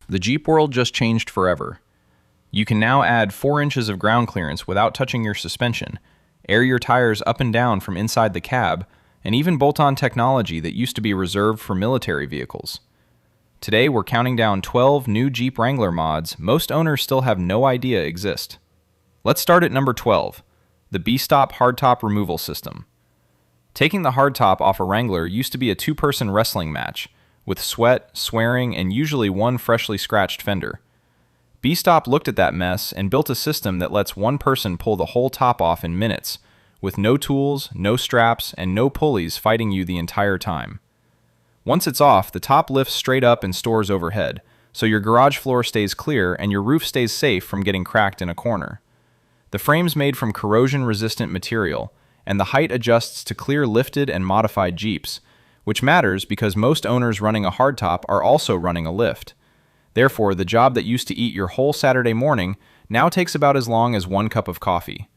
The Jeep world just changed forever. You can now add 4 inches of ground clearance without touching your suspension, air your tires up and down from inside the cab, and even bolt-on technology that used to be reserved for military vehicles. Today, we're counting down 12 new Jeep Wrangler mods most owners still have no idea exist. Let's start at number 12, the B-Stop Hardtop Removal System. Taking the hardtop off a Wrangler used to be a 2-person wrestling match, with sweat, swearing, and usually one freshly scratched fender. B-Stop looked at that mess and built a system that lets one person pull the whole top off in minutes, with no tools, no straps, and no pulleys fighting you the entire time. Once it's off, the top lifts straight up and stores overhead, so your garage floor stays clear and your roof stays safe from getting cracked in a corner. The frame's made from corrosion-resistant material, and the height adjusts to clear lifted and modified Jeeps, which matters because most owners running a hardtop are also running a lift. Therefore, the job that used to eat your whole Saturday morning now takes about as long as 1 cup of coffee.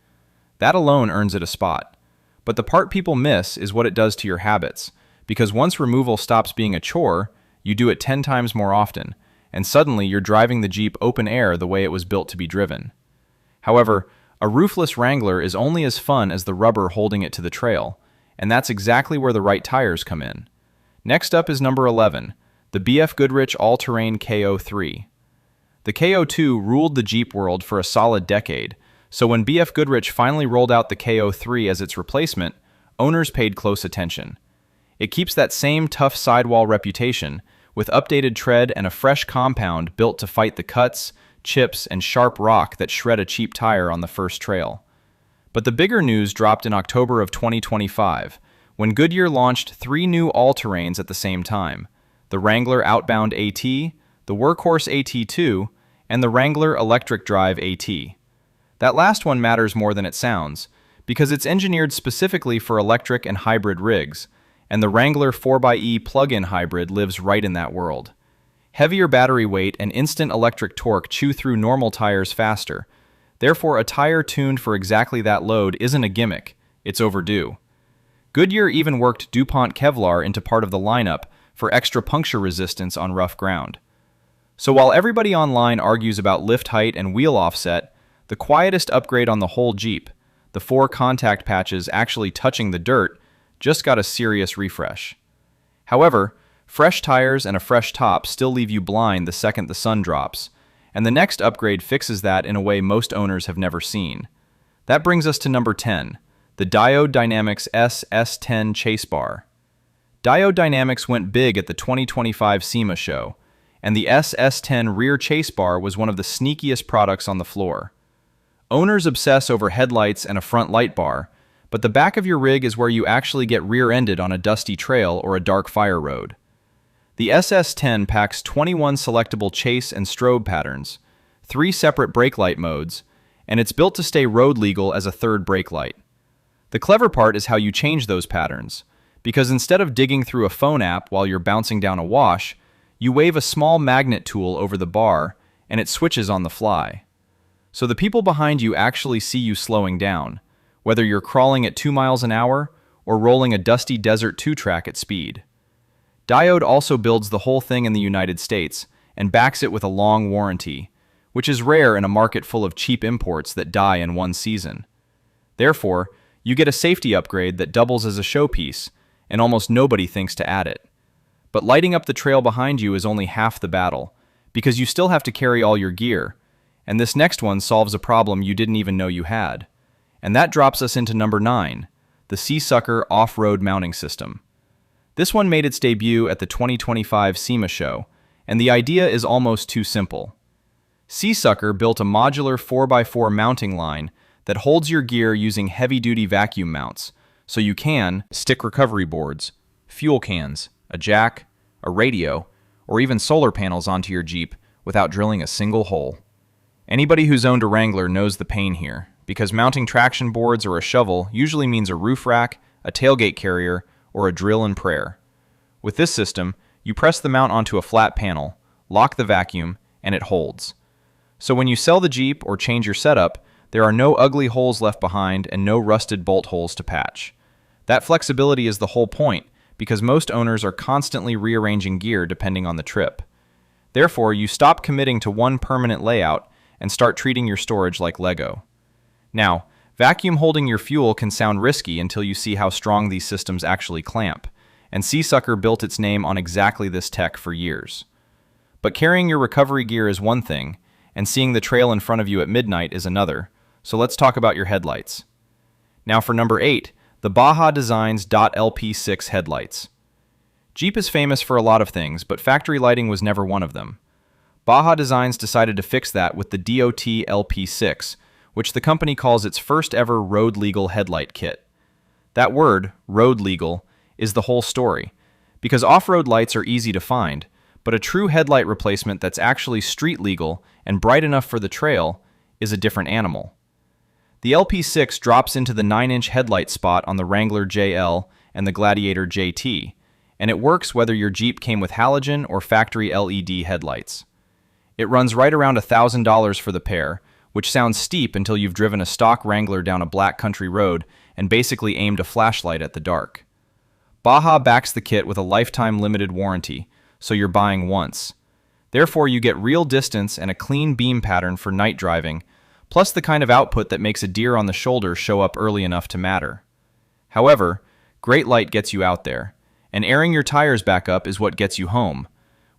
That alone earns it a spot. But the part people miss is what it does to your habits, because once removal stops being a chore, you do it 10 times more often, and suddenly you're driving the Jeep open air the way it was built to be driven. However, a roofless Wrangler is only as fun as the rubber holding it to the trail, and that's exactly where the right tires come in. Next up is number 11, the BF Goodrich All-Terrain KO3. The KO2 ruled the Jeep world for a solid decade, so when BF Goodrich finally rolled out the KO3 as its replacement, owners paid close attention. It keeps that same tough sidewall reputation, with updated tread and a fresh compound built to fight the cuts, chips, and sharp rock that shred a cheap tire on the first trail. But the bigger news dropped in October of 2025, when Goodyear launched 3 new all-terrains at the same time: the Wrangler Outbound AT, the Workhorse AT2, and the Wrangler Electric Drive AT. That last one matters more than it sounds, because it's engineered specifically for electric and hybrid rigs, and the Wrangler 4xe plug-in hybrid lives right in that world. Heavier battery weight and instant electric torque chew through normal tires faster. Therefore, a tire tuned for exactly that load isn't a gimmick, it's overdue. Goodyear even worked DuPont Kevlar into part of the lineup for extra puncture resistance on rough ground. So while everybody online argues about lift height and wheel offset, the quietest upgrade on the whole Jeep, the 4 contact patches actually touching the dirt, just got a serious refresh. However, fresh tires and a fresh top still leave you blind the second the sun drops, and the next upgrade fixes that in a way most owners have never seen. That brings us to number 10, the Diode Dynamics SS10 Chase Bar. Diode Dynamics went big at the 2025 SEMA show, and the SS10 rear chase bar was one of the sneakiest products on the floor. Owners obsess over headlights and a front light bar, but the back of your rig is where you actually get rear-ended on a dusty trail or a dark fire road. The SS10 packs 21 selectable chase and strobe patterns, 3 separate brake light modes, and it's built to stay road legal as a third brake light. The clever part is how you change those patterns, because instead of digging through a phone app while you're bouncing down a wash, you wave a small magnet tool over the bar, and it switches on the fly. So the people behind you actually see you slowing down, whether you're crawling at 2 miles an hour or rolling a dusty desert 2-track at speed. Diode also builds the whole thing in the United States and backs it with a long warranty, which is rare in a market full of cheap imports that die in one season. Therefore, you get a safety upgrade that doubles as a showpiece, and almost nobody thinks to add it. But lighting up the trail behind you is only half the battle, because you still have to carry all your gear, and this next one solves a problem you didn't even know you had. And that drops us into number 9, the Seasucker Off-Road Mounting System. This one made its debut at the 2025 SEMA show, and the idea is almost too simple. Seasucker built a modular 4x4 mounting line that holds your gear using heavy-duty vacuum mounts, so you can stick recovery boards, fuel cans, a jack, a radio, or even solar panels onto your Jeep without drilling a single hole. Anybody who's owned a Wrangler knows the pain here, because mounting traction boards or a shovel usually means a roof rack, a tailgate carrier, or a drill and prayer. With this system, you press the mount onto a flat panel, lock the vacuum, and it holds. So when you sell the Jeep or change your setup, there are no ugly holes left behind and no rusted bolt holes to patch. That flexibility is the whole point, because most owners are constantly rearranging gear depending on the trip. Therefore, you stop committing to one permanent layout and start treating your storage like Lego. Now, vacuum holding your fuel can sound risky until you see how strong these systems actually clamp, and Seasucker built its name on exactly this tech for years. But carrying your recovery gear is one thing, and seeing the trail in front of you at midnight is another, so let's talk about your headlights. Now for number 8, the Baja Designs .LP6 headlights. Jeep is famous for a lot of things, but factory lighting was never one of them. Baja Designs decided to fix that with the DOT LP6, which the company calls its first ever road legal headlight kit. That word, road legal, is the whole story, because off-road lights are easy to find, but a true headlight replacement that's actually street legal and bright enough for the trail is a different animal. The LP6 drops into the 9-inch headlight spot on the Wrangler JL and the Gladiator JT, and it works whether your Jeep came with halogen or factory LED headlights. It runs right around $1,000 for the pair, which sounds steep until you've driven a stock Wrangler down a black country road and basically aimed a flashlight at the dark. Baja backs the kit with a lifetime limited warranty, so you're buying once. Therefore, you get real distance and a clean beam pattern for night driving, plus the kind of output that makes a deer on the shoulder show up early enough to matter. However, great light gets you out there, and airing your tires back up is what gets you home,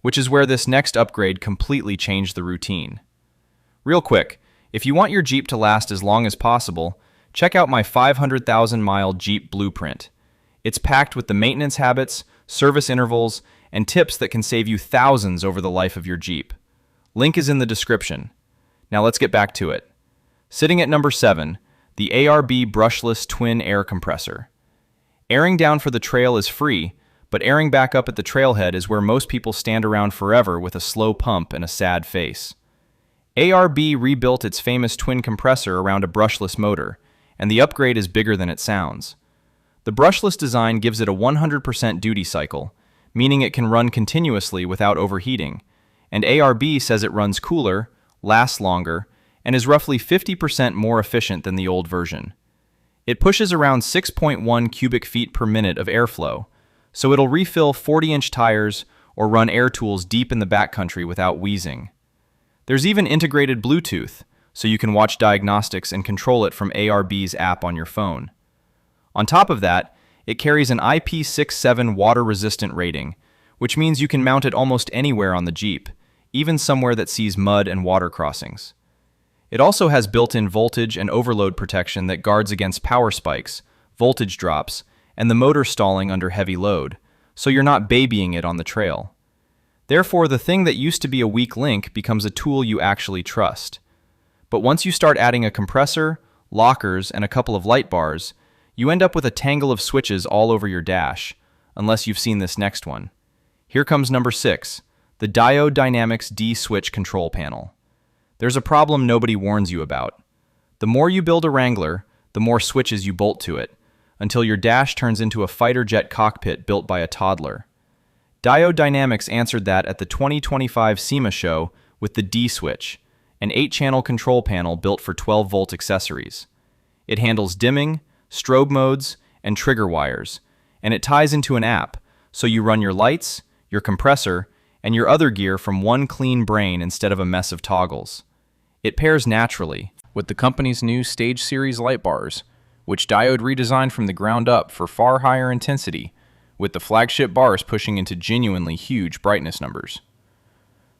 which is where this next upgrade completely changed the routine. Real quick, if you want your Jeep to last as long as possible, check out my 500,000-mile Jeep blueprint. It's packed with the maintenance habits, service intervals, and tips that can save you thousands over the life of your Jeep. Link is in the description. Now let's get back to it. Sitting at number 7, the ARB brushless twin air compressor. Airing down for the trail is free, but airing back up at the trailhead is where most people stand around forever with a slow pump and a sad face. ARB rebuilt its famous twin compressor around a brushless motor, and the upgrade is bigger than it sounds. The brushless design gives it a 100% duty cycle, meaning it can run continuously without overheating, and ARB says it runs cooler, lasts longer, and is roughly 50% more efficient than the old version. It pushes around 6.1 cubic feet per minute of airflow, so it'll refill 40-inch tires or run air tools deep in the backcountry without wheezing. There's even integrated Bluetooth, so you can watch diagnostics and control it from ARB's app on your phone. On top of that, it carries an IP67 water-resistant rating, which means you can mount it almost anywhere on the Jeep, even somewhere that sees mud and water crossings. It also has built-in voltage and overload protection that guards against power spikes, voltage drops, and the motor stalling under heavy load, so you're not babying it on the trail. Therefore, the thing that used to be a weak link becomes a tool you actually trust. But once you start adding a compressor, lockers, and a couple of light bars, you end up with a tangle of switches all over your dash, unless you've seen this next one. Here comes number 6, the Diode Dynamics D-Switch control panel. There's a problem nobody warns you about. The more you build a Wrangler, the more switches you bolt to it, until your dash turns into a fighter jet cockpit built by a toddler. Diode Dynamics answered that at the 2025 SEMA show with the D-Switch, an 8-channel control panel built for 12-volt accessories. It handles dimming, strobe modes, and trigger wires, and it ties into an app, so you run your lights, your compressor, and your other gear from one clean brain instead of a mess of toggles. It pairs naturally with the company's new Stage Series light bars, which Diode redesigned from the ground up for far higher intensity, with the flagship bars pushing into genuinely huge brightness numbers.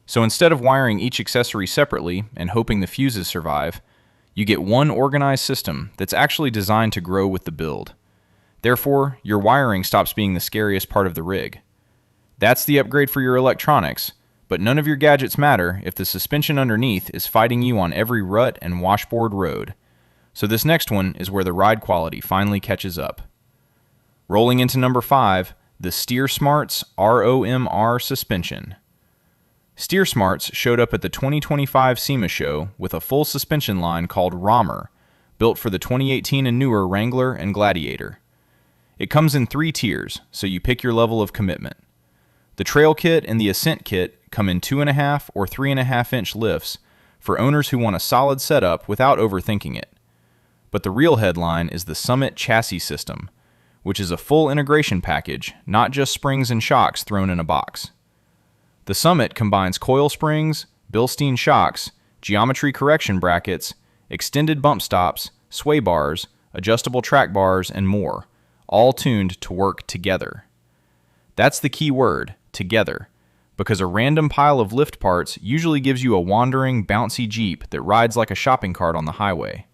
So instead of wiring each accessory separately and hoping the fuses survive, you get one organized system that's actually designed to grow with the build. Therefore, your wiring stops being the scariest part of the rig. That's the upgrade for your electronics, but none of your gadgets matter if the suspension underneath is fighting you on every rut and washboard road. So this next one is where the ride quality finally catches up. Rolling into number 5, the Steer Smarts ROMR suspension. Steer Smarts showed up at the 2025 SEMA show with a full suspension line called ROMR, built for the 2018 and newer Wrangler and Gladiator. It comes in 3 tiers, so you pick your level of commitment. The Trail Kit and the Ascent Kit come in 2.5 or 3.5 inch lifts for owners who want a solid setup without overthinking it. But the real headline is the Summit Chassis System, which is a full integration package, not just springs and shocks thrown in a box. The Summit combines coil springs, Bilstein shocks, geometry correction brackets, extended bump stops, sway bars, adjustable track bars, and more, all tuned to work together. That's the key word, together, because a random pile of lift parts usually gives you a wandering, bouncy Jeep that rides like a shopping cart on the highway.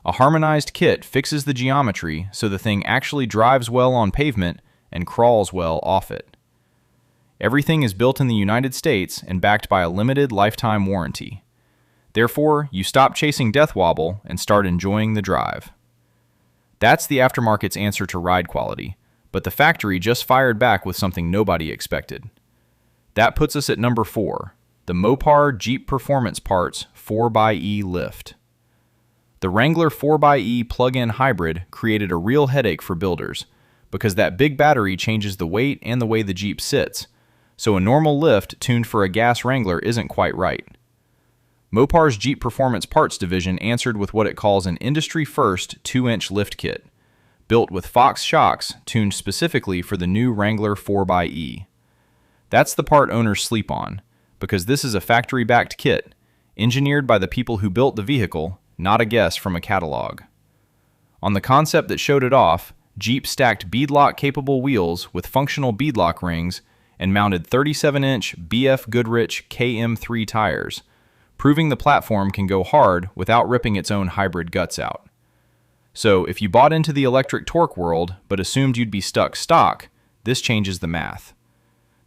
A harmonized kit fixes the geometry so the thing actually drives well on pavement and crawls well off it. Everything is built in the United States and backed by a limited lifetime warranty. Therefore, you stop chasing death wobble and start enjoying the drive. That's the aftermarket's answer to ride quality, but the factory just fired back with something nobody expected. That puts us at number 4, the Mopar Jeep Performance Parts 4xe lift. The Wrangler 4xe plug-in hybrid created a real headache for builders because that big battery changes the weight and the way the Jeep sits, so a normal lift tuned for a gas Wrangler isn't quite right. Mopar's Jeep Performance Parts division answered with what it calls an industry-first 2-inch lift kit, built with Fox shocks tuned specifically for the new Wrangler 4xe. That's the part owners sleep on, because this is a factory-backed kit, engineered by the people who built the vehicle, not a guess from a catalog. On the concept that showed it off, Jeep stacked beadlock-capable wheels with functional beadlock rings and mounted 37-inch BF Goodrich KM3 tires, proving the platform can go hard without ripping its own hybrid guts out. So if you bought into the electric torque world but assumed you'd be stuck stock, this changes the math.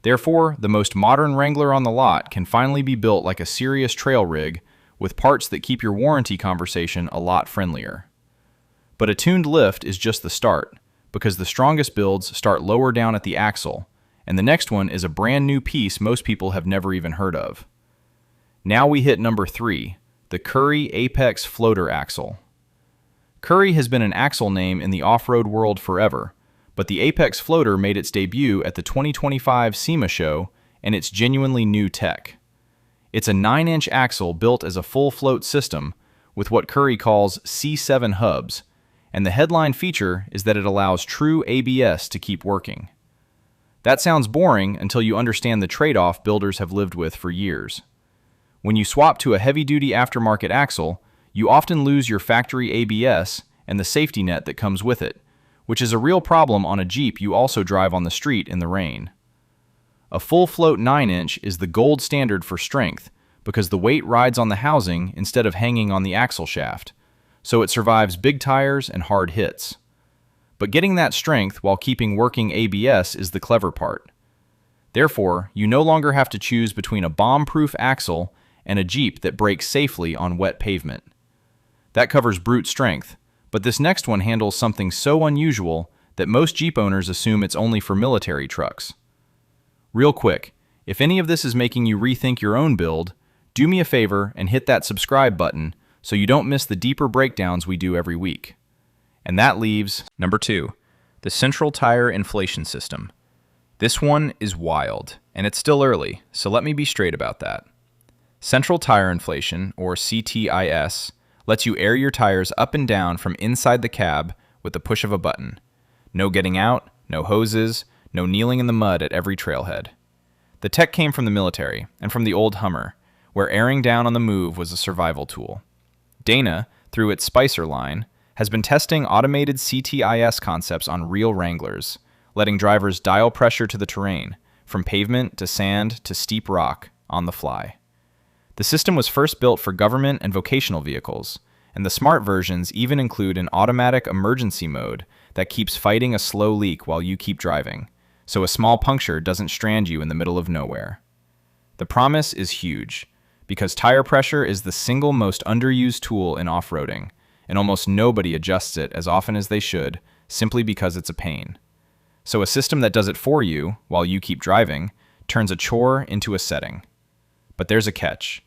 Therefore, the most modern Wrangler on the lot can finally be built like a serious trail rig with parts that keep your warranty conversation a lot friendlier. But a tuned lift is just the start, because the strongest builds start lower down at the axle, and the next one is a brand new piece most people have never even heard of. Now we hit number 3, the Currie Apex Floater Axle. Currie has been an axle name in the off-road world forever, but the Apex Floater made its debut at the 2025 SEMA show, and it's genuinely new tech. It's a 9-inch axle built as a full float system with what Currie calls C7 hubs, and the headline feature is that it allows true ABS to keep working. That sounds boring until you understand the trade-off builders have lived with for years. When you swap to a heavy-duty aftermarket axle, you often lose your factory ABS and the safety net that comes with it, which is a real problem on a Jeep you also drive on the street in the rain. A full float 9-inch is the gold standard for strength because the weight rides on the housing instead of hanging on the axle shaft, so it survives big tires and hard hits. But getting that strength while keeping working ABS is the clever part. Therefore, you no longer have to choose between a bomb-proof axle and a Jeep that brakes safely on wet pavement. That covers brute strength, but this next one handles something so unusual that most Jeep owners assume it's only for military trucks. Real quick, if any of this is making you rethink your own build, do me a favor and hit that subscribe button so you don't miss the deeper breakdowns we do every week. And that leaves number 2, the Central Tire Inflation System. This one is wild, and it's still early, so let me be straight about that. Central Tire Inflation, or CTIS, lets you air your tires up and down from inside the cab with the push of a button. No getting out, no hoses, no kneeling in the mud at every trailhead. The tech came from the military and from the old Hummer, where airing down on the move was a survival tool. Dana, through its Spicer line, has been testing automated CTIS concepts on real Wranglers, letting drivers dial pressure to the terrain, from pavement to sand to steep rock, on the fly. The system was first built for government and vocational vehicles, and the smart versions even include an automatic emergency mode that keeps fighting a slow leak while you keep driving, so a small puncture doesn't strand you in the middle of nowhere. The promise is huge, because tire pressure is the single most underused tool in off-roading, and almost nobody adjusts it as often as they should, simply because it's a pain. So a system that does it for you, while you keep driving, turns a chore into a setting. But there's a catch.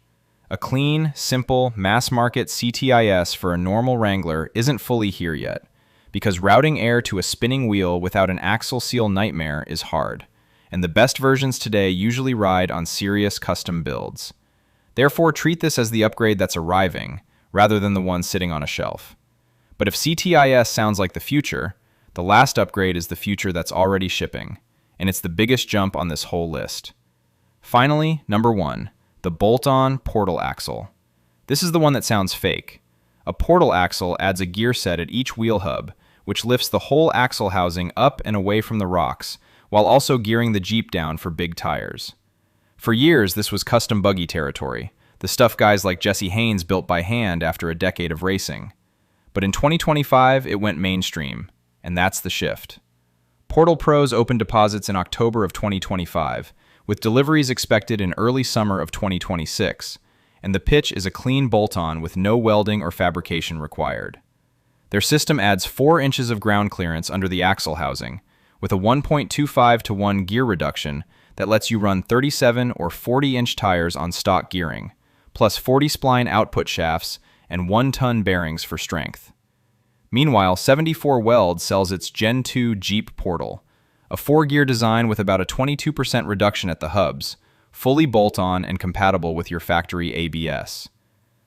A clean, simple, mass-market CTIS for a normal Wrangler isn't fully here yet, because routing air to a spinning wheel without an axle seal nightmare is hard, and the best versions today usually ride on serious custom builds. Therefore, treat this as the upgrade that's arriving, rather than the one sitting on a shelf. But if CTIS sounds like the future, the last upgrade is the future that's already shipping, and it's the biggest jump on this whole list. Finally, number 1, the bolt-on portal axle. This is the one that sounds fake. A portal axle adds a gear set at each wheel hub, which lifts the whole axle housing up and away from the rocks, while also gearing the Jeep down for big tires. For years, this was custom buggy territory, the stuff guys like Jesse Haynes built by hand after a decade of racing. But in 2025, it went mainstream, and that's the shift. Portal Pros opened deposits in October of 2025, with deliveries expected in early summer of 2026, and the pitch is a clean bolt-on with no welding or fabrication required. Their system adds 4 inches of ground clearance under the axle housing, with a 1.25-to-1 gear reduction that lets you run 37 or 40-inch tires on stock gearing, plus 40 spline output shafts and 1-ton bearings for strength. Meanwhile, 74 Weld sells its Gen 2 Jeep Portal, a 4-gear design with about a 22% reduction at the hubs, fully bolt-on and compatible with your factory ABS.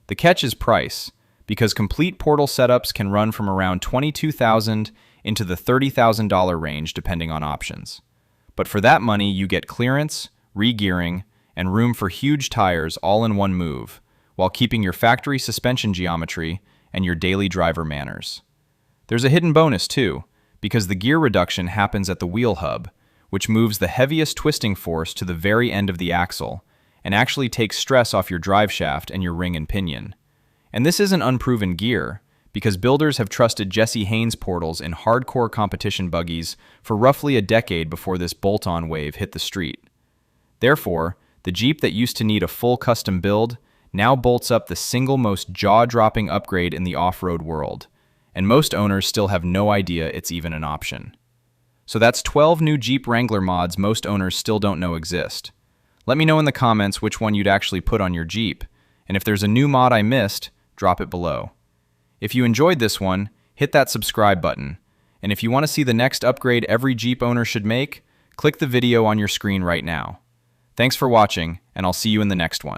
The catch is price, because complete portal setups can run from around $22,000 into the $30,000 range depending on options. But for that money, you get clearance, re-gearing, and room for huge tires all in one move, while keeping your factory suspension geometry and your daily driver manners. There's a hidden bonus too, because the gear reduction happens at the wheel hub, which moves the heaviest twisting force to the very end of the axle, and actually takes stress off your drive shaft and your ring and pinion. And this isn't unproven gear, because builders have trusted Jesse Haynes portals in hardcore competition buggies for roughly a decade before this bolt-on wave hit the street. Therefore, the Jeep that used to need a full custom build now bolts up the single most jaw-dropping upgrade in the off-road world, and most owners still have no idea it's even an option. So that's 12 new Jeep Wrangler mods most owners still don't know exist. Let me know in the comments which one you'd actually put on your Jeep, and if there's a new mod I missed, drop it below. If you enjoyed this one, hit that subscribe button, and if you want to see the next upgrade every Jeep owner should make, click the video on your screen right now. Thanks for watching, and I'll see you in the next one.